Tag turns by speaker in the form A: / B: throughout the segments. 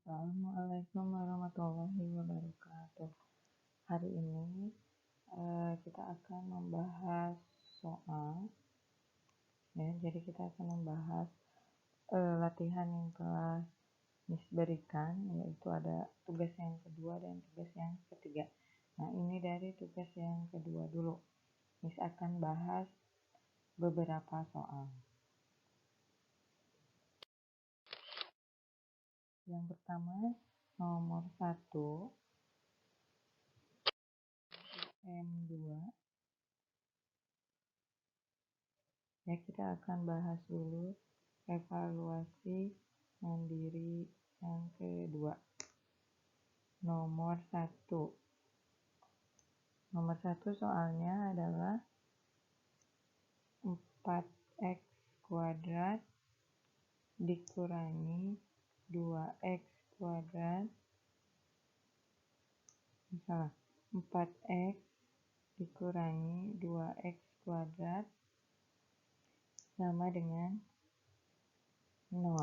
A: Assalamualaikum warahmatullahi wabarakatuh. Hari ini kita akan membahas soal, ya. Jadi kita akan membahas latihan yang telah Miss berikan, yaitu ada tugas yang kedua dan tugas yang ketiga. Nah, ini dari tugas yang kedua dulu. Miss akan bahas beberapa soal. Yang pertama, nomor 1, M2. Ya, kita akan bahas dulu evaluasi mandiri yang kedua. Nomor 1 soalnya adalah 4x kuadrat dikurangi 2x kuadrat. Salah, 4x dikurangi 2x kuadrat sama dengan 0.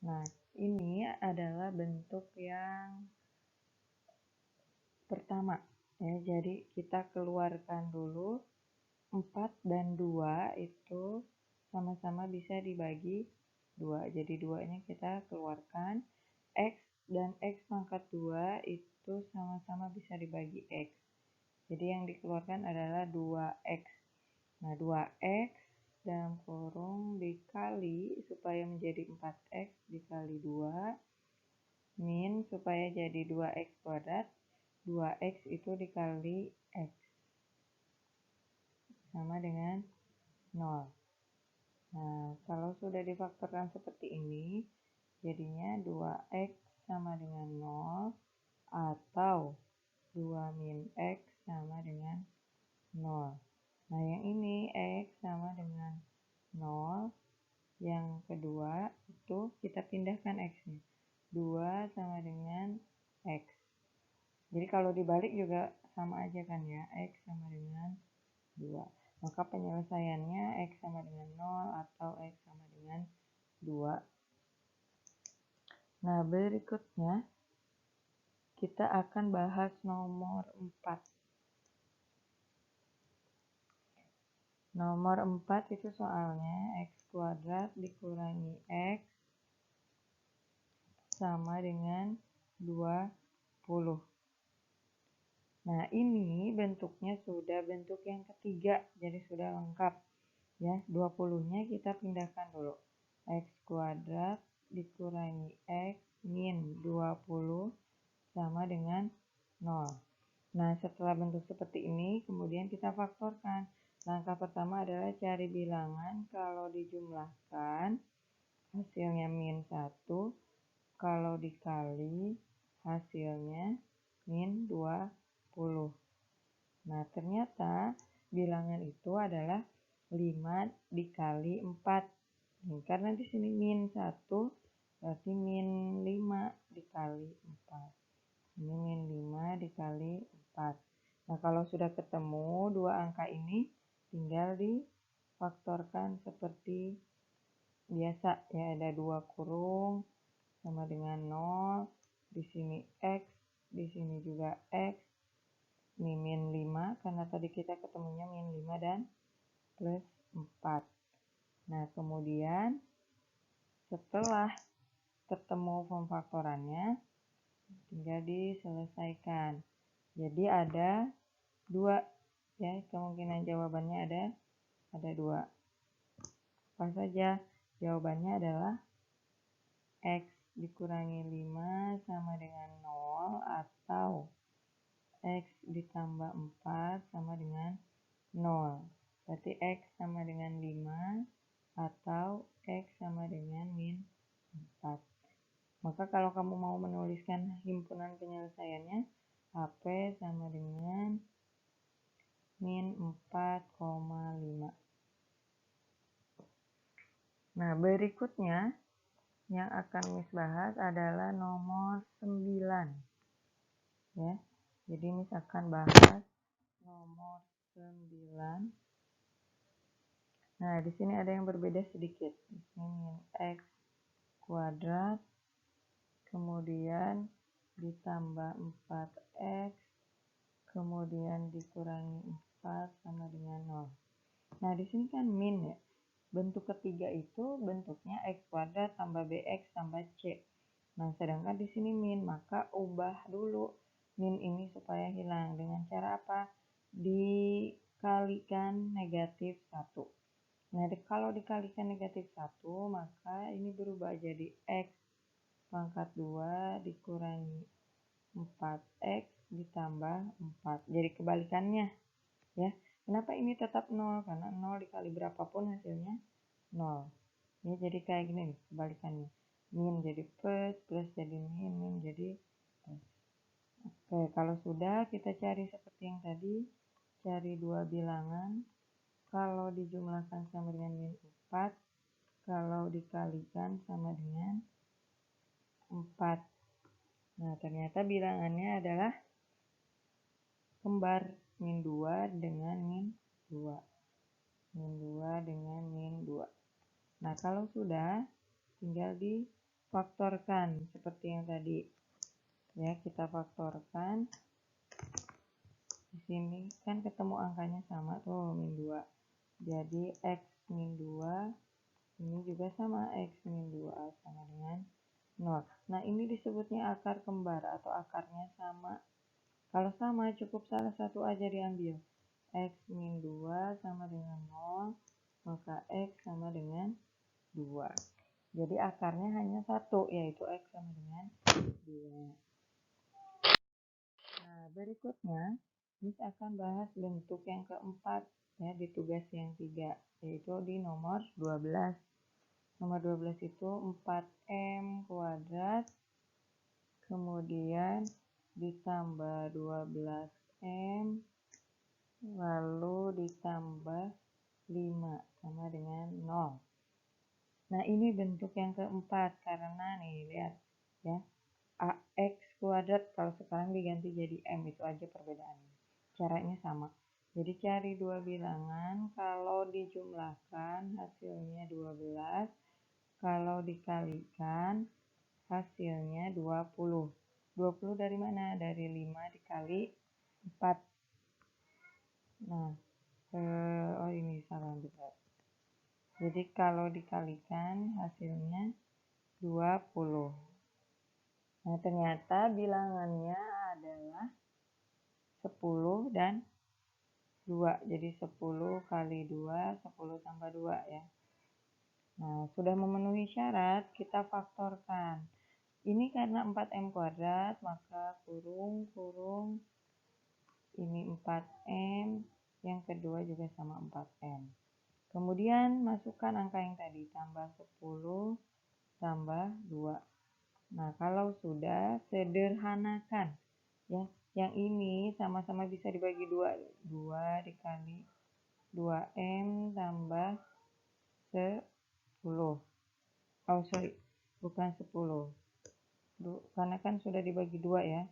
A: Nah, ini adalah bentuk yang pertama, ya. Jadi kita keluarkan dulu 4 dan 2 itu sama-sama bisa dibagi 2. Jadi 2-nya kita keluarkan. X dan X pangkat 2 itu sama-sama bisa dibagi X. Jadi yang dikeluarkan adalah 2X. Nah, 2X dalam kurung dikali supaya menjadi 4X dikali 2 min supaya jadi 2X kuadrat. 2X itu dikali X sama dengan 0. Nah, kalau sudah difaktorkan seperti ini, jadinya 2X sama dengan 0 atau 2 min X sama dengan 0. Nah, yang ini X sama dengan 0. Yang kedua itu kita pindahkan X-nya. 2 sama dengan X. Jadi kalau dibalik juga sama aja kan ya, X sama dengan 2. Maka penyelesaiannya X sama dengan 0 atau X sama dengan 2. Nah, berikutnya kita akan bahas nomor 4. Nomor 4 itu soalnya X kuadrat dikurangi X sama dengan 20. Nah, ini bentuknya sudah bentuk yang ketiga, jadi sudah lengkap. Ya, 20-nya kita pindahkan dulu. X kuadrat dikurangi X min 20 sama dengan 0. Nah, setelah bentuk seperti ini, kemudian kita faktorkan. Langkah pertama adalah cari bilangan. Kalau dijumlahkan, hasilnya min 1. Kalau dikali, hasilnya min 20. Nah, ternyata bilangan itu adalah 5 dikali 4. Karena di sini min 1, berarti min 5 dikali 4. Ini min 5 dikali 4. Nah, kalau sudah ketemu dua angka ini, tinggal difaktorkan seperti biasa. Ya, ada 2 kurung sama dengan 0. Di sini X, di sini juga X. Ini min 5, karena tadi kita ketemunya min 5 dan plus 4. Nah, kemudian setelah ketemu pemfaktorannya, tinggal diselesaikan. Jadi ada 2, ya, kemungkinan jawabannya ada 2. Apa saja? Jawabannya adalah X dikurangi 5 sama dengan 0 atau X ditambah 4 sama dengan 0. Berarti X sama dengan 5 atau X sama dengan min 4. Maka kalau kamu mau menuliskan himpunan penyelesaiannya, HP sama dengan min 4,5. Nah, berikutnya yang akan Miss bahas adalah nomor 9. Ya. Jadi Miss akan bahas nomor 9. Nah, di sini ada yang berbeda sedikit. Di sini min X kuadrat kemudian ditambah 4x, kemudian dikurangi 4 sama dengan 0. Nah, di sini kan min ya. Bentuk ketiga itu bentuknya x kuadrat tambah bx tambah c. Nah, sedangkan di sini min, maka ubah dulu min ini supaya hilang. Dengan cara apa? Dikalikan negatif 1. Nah, kalau dikalikan negatif 1, maka ini berubah jadi x pangkat 2 dikurangi 4x ditambah 4. Jadi kebalikannya ya. Kenapa ini tetap 0? Karena 0 dikali berapapun hasilnya 0. Ya, jadi kayak gini nih kebalikannya. Min jadi plus, plus jadi min, min jadi plus. Oke, kalau sudah kita cari seperti yang tadi, cari dua bilangan. Kalau dijumlahkan sama dengan min 4, kalau dikalikan sama dengan 4. Nah, ternyata bilangannya adalah kembar, min 2 dengan min 2. Min 2 dengan min 2. Nah, kalau sudah, tinggal difaktorkan seperti yang tadi. Ya, kita faktorkan. Di sini kan ketemu angkanya sama tuh, min 2. Jadi x min 2 ini juga sama, x min 2 sama dengan 0. Nah, ini disebutnya akar kembar atau akarnya sama. Kalau sama, cukup salah satu aja diambil. X min 2 sama dengan 0, maka x sama dengan 2. Jadi akarnya hanya satu, yaitu x sama dengan 2. Nah, berikutnya, Miss akan bahas bentuk yang keempat ya di tugas yang 3, yaitu di nomor 12. Nomor 12 itu 4m kuadrat, kemudian ditambah 12m, lalu ditambah 5 sama dengan 0. Nah, ini bentuk yang keempat karena nih lihat ya, ax kuadrat kalau sekarang diganti jadi m, itu aja perbedaannya. Caranya sama. Jadi cari dua bilangan, kalau dijumlahkan hasilnya 12, kalau dikalikan hasilnya 20. 20 dari mana? Dari 5 dikali 4. Nah, oh ini salah juga. Jadi kalau dikalikan hasilnya 20. Nah, ternyata bilangannya adalah 10 dan 2. Jadi 10 kali 2, 10 tambah 2 ya. Nah, sudah memenuhi syarat, kita faktorkan. Ini karena 4m kuadrat, maka kurung ini 4m, yang kedua juga sama 4m. Kemudian masukkan angka yang tadi, tambah 10 tambah 2. Nah, kalau sudah, sederhanakan ya. Yang ini sama-sama bisa dibagi 2. 2 dikali 2m tambah 10. Oh, sorry. Bukan 10. Karena kan sudah dibagi 2 ya.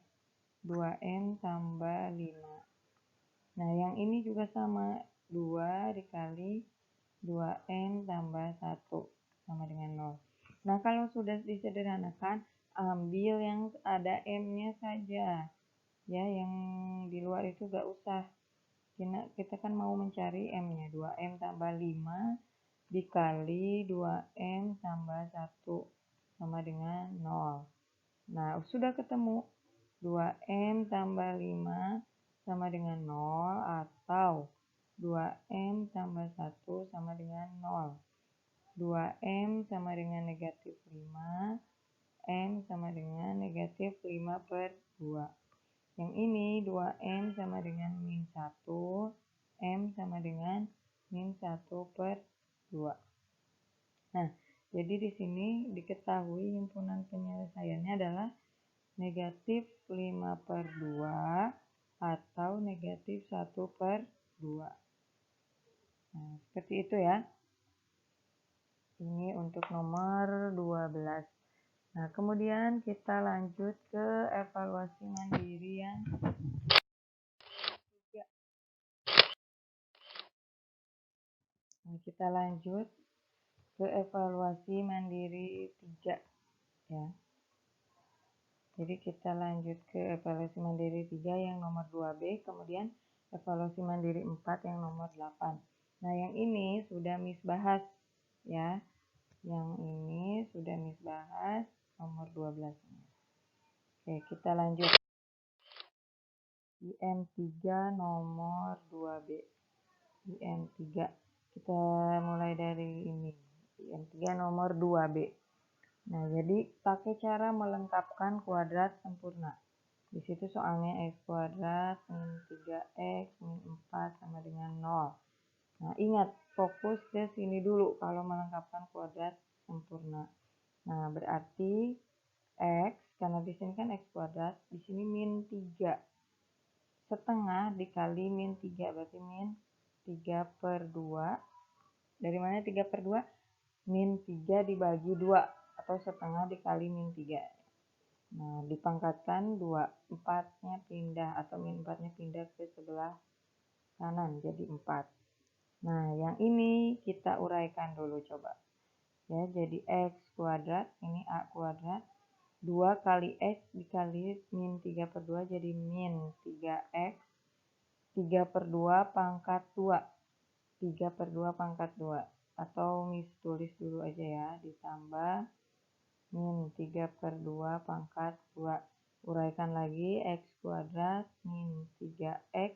A: 2m tambah 5. Nah, yang ini juga sama. 2 dikali 2m tambah 1 sama dengan 0. Nah, kalau sudah disederhanakan, ambil yang ada m-nya saja. Ya, yang di luar itu gak usah. Kita kan mau mencari m-nya. 2m tambah 5 dikali 2m tambah 1 sama dengan 0. Nah, sudah ketemu. 2m tambah 5 sama dengan 0 atau 2m tambah 1 sama dengan 0. 2m sama dengan negatif 5, m sama dengan negatif 5 per 2. Yang ini 2m sama dengan min 1, m sama dengan min 1 per 2. Nah, jadi di sini diketahui himpunan penyelesaiannya adalah negatif 5 per 2 atau negatif 1 per 2. Nah, seperti itu ya. Ini untuk nomor 12. Nah, kemudian kita lanjut ke evaluasi mandiri yang 3. Nah, kita lanjut ke evaluasi mandiri 3 ya. Jadi kita lanjut ke evaluasi mandiri 3 yang nomor 2B, kemudian evaluasi mandiri 4 yang nomor 8. Nah, yang ini sudah Miss bahas ya. Yang ini sudah Miss bahas nomor 12. Oke, kita lanjut. IM3 nomor 2B. IM3. Kita mulai dari ini. IM3 nomor 2B. Nah, jadi pakai cara melengkapkan kuadrat sempurna. Di situ soalnya x kuadrat min 3x min 4 sama dengan 0. Nah, ingat fokus ke sini dulu kalau melengkapkan kuadrat sempurna. Nah, berarti x, karena di sini kan x kuadrat, di sini min 3. Setengah dikali min 3, berarti min 3 per 2. Dari mana 3 per 2? Min 3 dibagi 2, atau setengah dikali min 3. Nah, dipangkatkan 2, 4-nya pindah, atau min 4-nya pindah ke sebelah kanan, jadi 4. Nah, yang ini kita uraikan dulu coba. Ya, jadi x kuadrat, ini a kuadrat, 2 kali x dikali min 3 per 2, jadi min 3x, 3 per 2 pangkat 2, 3 per 2 pangkat 2. Atau Miss tulis dulu aja ya, ditambah min 3 per 2 pangkat 2. Uraikan lagi x kuadrat min 3x.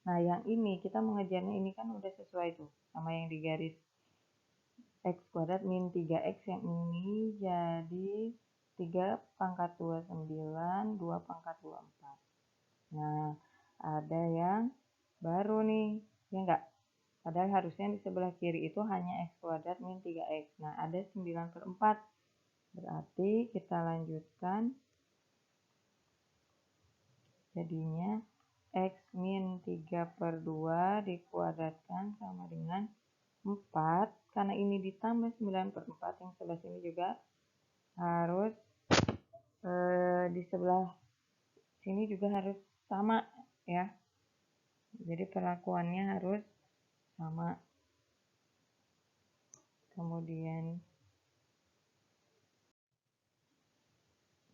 A: Nah, yang ini kita mengejarnya ini kan udah sesuai tuh sama yang di garis. X kuadrat min 3x yang ini jadi 3 pangkat 2 9, 2 pangkat 2 4. Nah, ada yang baru nih, ya enggak? Padahal harusnya di sebelah kiri itu hanya x kuadrat min 3x. Nah, ada 9 per 4. Berarti kita lanjutkan. Jadinya x min 3 per 2 dikuadratkan sama dengan 4. Karena ini ditambah 9 per 4, yang sebelah sini juga harus di sebelah sini juga harus sama ya. Jadi perlakuannya harus sama. Kemudian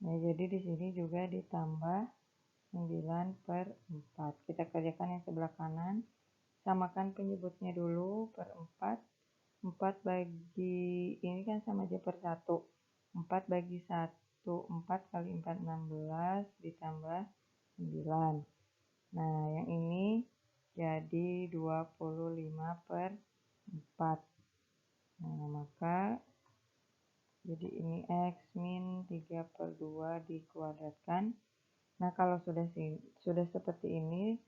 A: nah, jadi di sini juga ditambah 9 per 4. Kita kerjakan yang sebelah kanan. Samakan penyebutnya dulu per 4. 4 bagi ini kan sama aja per 1. 4 bagi 1. 4 kali 4 16 ditambah 9. Nah, yang ini jadi 25 per 4. Nah, maka jadi ini x min 3 per 2 dikuadratkan. Nah, kalau sudah seperti ini,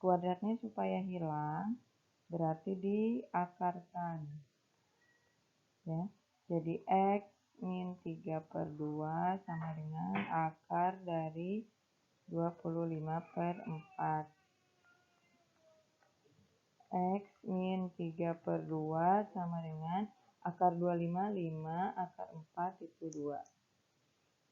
A: kuadratnya supaya hilang, berarti diakarkan. Ya, jadi x min 3 per 2 sama dengan akar dari 25 per 4. X min 3 per 2 sama dengan akar 25, 5, akar 4 itu 2.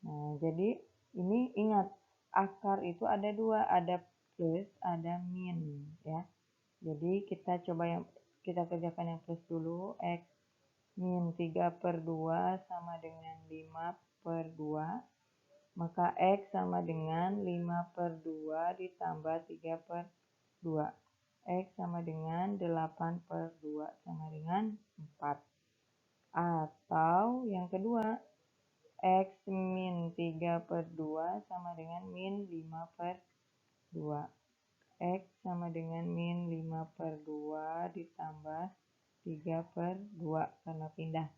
A: Nah, jadi ini ingat, akar itu ada 2, ada plus, ada min ya. Jadi kita kerjakan yang plus dulu. X min 3 per 2 sama dengan 5 per 2. Maka x sama dengan 5 per 2 ditambah 3 per 2. X sama dengan 8 per 2 sama dengan 4. Atau yang kedua, x min 3 per 2 sama dengan min 5 per 2. X sama dengan min 5 per 2 ditambah 3 per 2 karena pindah.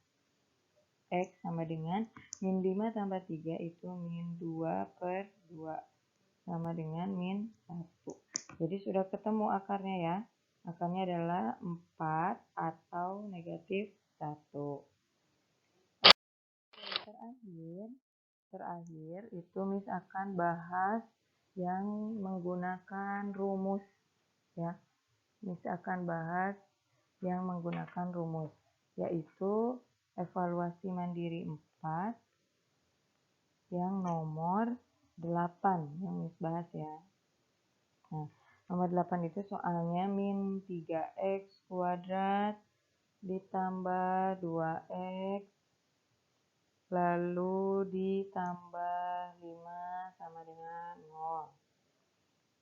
A: X sama dengan min 5 tambah 3 itu min 2 per 2 sama dengan min 1. Jadi sudah ketemu akarnya ya. Akarnya adalah 4 atau negatif 1. Terakhir itu Miss akan bahas yang menggunakan rumus ya. Miss akan bahas yang menggunakan rumus, yaitu evaluasi mandiri 4 yang nomor 8 yang Miss bahas ya. Nah, nomor 8 itu soalnya min 3x kuadrat ditambah 2x lalu ditambah 5 dengan 0.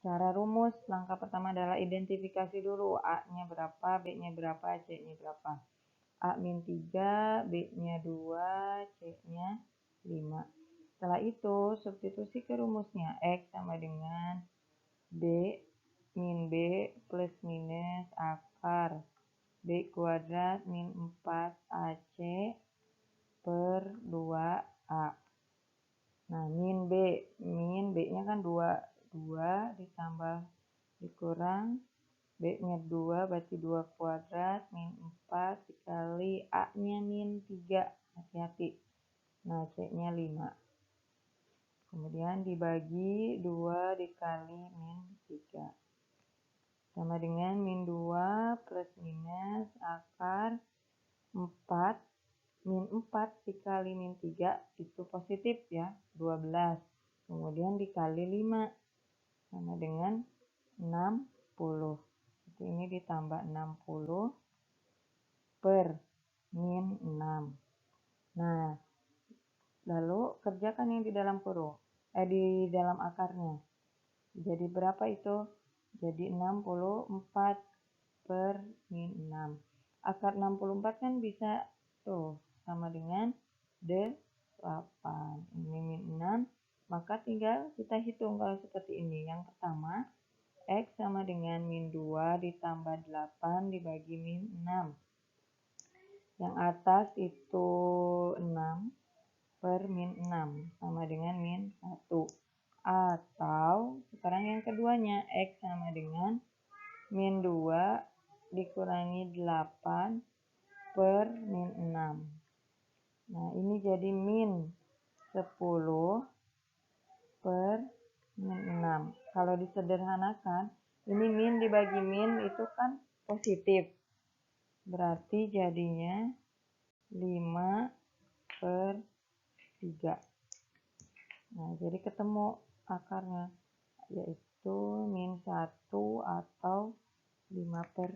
A: Cara rumus, langkah pertama adalah identifikasi dulu. A-nya berapa, B-nya berapa, C-nya berapa. A min 3, B-nya 2, C-nya 5. Setelah itu, substitusi ke rumusnya. X sama dengan B min B plus minus akar B kuadrat min 4 AC per 2A. Nah, min B-nya kan 2 ditambah dikurang B-nya 2 berarti 2 kuadrat min 4 dikali A-nya min 3, hati-hati. Nah, C-nya 5. Kemudian dibagi 2 dikali min 3. Sama dengan min 2 plus minus akar 4. Min 4 dikali min 3 itu positif ya, 12. Kemudian dikali 5 sama dengan 60. Jadi ini ditambah 60 per min 6. Nah, lalu kerjakan yang di dalam kurung, di dalam akarnya. Jadi berapa itu? Jadi 64 per min 6. Akar 64 kan bisa tuh sama dengan 8. Ini min 6. Maka tinggal kita hitung kalau seperti ini. Yang pertama, X sama dengan min 2 ditambah 8 dibagi min 6. Yang atas itu 6 per min 6 sama dengan min 1. Atau sekarang yang keduanya, X sama dengan min 2 dikurangi 8 per min 6. Nah, ini jadi min 10 per min 6. Kalau disederhanakan, ini min dibagi min itu kan positif. Berarti jadinya 5 per 3. Nah, jadi ketemu akarnya, yaitu min 1 atau 5 per